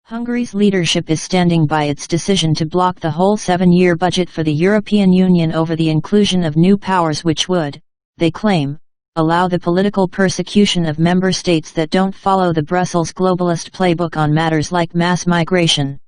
Hungary's leadership is standing by its decision to block the whole 7-year budget for the European Union over the inclusion of new powers which would, they claim, allow the political persecution of member states that don't follow the Brussels globalist playbook on matters like mass migration.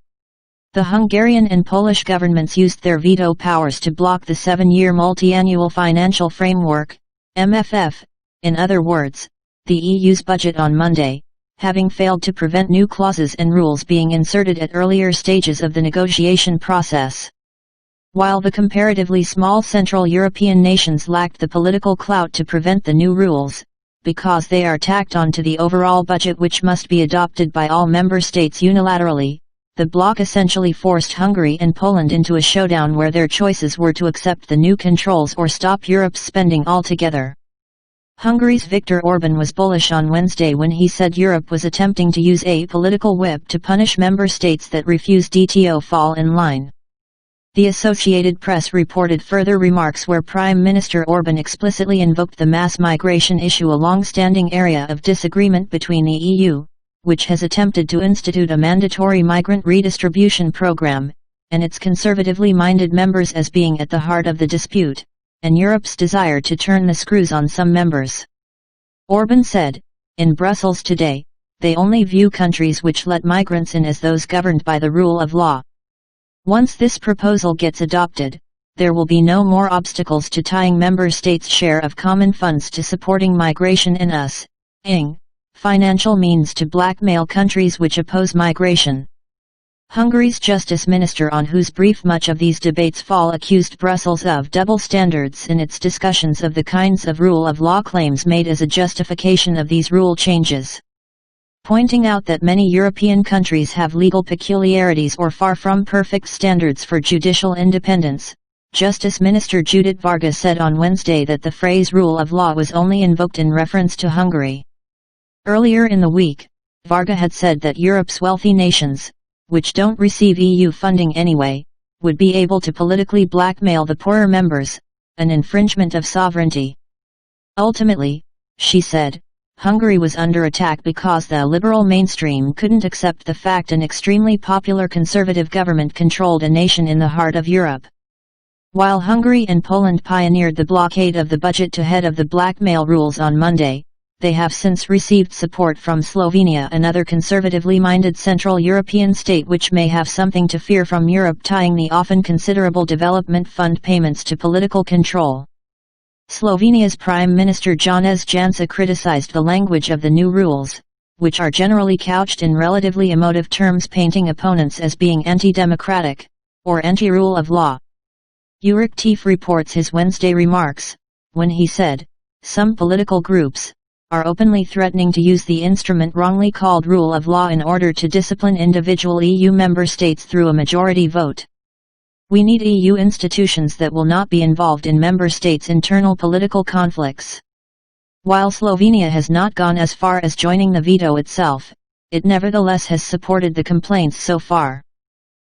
The Hungarian and Polish governments used their veto powers to block the 7-year Multiannual Financial Framework, MFF, in other words, the EU's budget on Monday, having failed to prevent new clauses and rules being inserted at earlier stages of the negotiation process. While the comparatively small Central European nations lacked the political clout to prevent the new rules, because they are tacked onto the overall budget which must be adopted by all member states unilaterally, the bloc essentially forced Hungary and Poland into a showdown where their choices were to accept the new controls or stop Europe's spending altogether. Hungary's Viktor Orbán was bullish on Wednesday when he said Europe was attempting to use a political whip to punish member states that refused to fall in line. The Associated Press reported further remarks where Prime Minister Orbán explicitly invoked the mass migration issue, a long-standing area of disagreement between the EU, which has attempted to institute a mandatory migrant redistribution program, and its conservatively minded members as being at the heart of the dispute, and Europe's desire to turn the screws on some members. Orbán said, in Brussels today, they only view countries which let migrants in as those governed by the rule of law. Once this proposal gets adopted, there will be no more obstacles to tying member states' share of common funds to supporting migration and financial means to blackmail countries which oppose migration. Hungary's Justice Minister, on whose brief much of these debates fall, accused Brussels of double standards in its discussions of the kinds of rule of law claims made as a justification of these rule changes. Pointing out that many European countries have legal peculiarities or far from perfect standards for judicial independence, Justice Minister Judit Varga said on Wednesday that the phrase rule of law was only invoked in reference to Hungary. Earlier in the week, Varga had said that Europe's wealthy nations, which don't receive EU funding anyway, would be able to politically blackmail the poorer members, an infringement of sovereignty. Ultimately, she said, Hungary was under attack because the liberal mainstream couldn't accept the fact an extremely popular conservative government controlled a nation in the heart of Europe. While Hungary and Poland pioneered the blockade of the budget to head of the blackmail rules on Monday, they have since received support from Slovenia, another conservatively minded Central European state which may have something to fear from Europe tying the often considerable development fund payments to political control. Slovenia's Prime Minister Janez Janša criticized the language of the new rules, which are generally couched in relatively emotive terms, painting opponents as being anti-democratic, or anti-rule of law. Ulrich Tief reports his Wednesday remarks, when he said, some political groups are openly threatening to use the instrument wrongly called rule of law in order to discipline individual EU member states through a majority vote. We need EU institutions that will not be involved in member states' internal political conflicts. While Slovenia has not gone as far as joining the veto itself, it nevertheless has supported the complaints so far.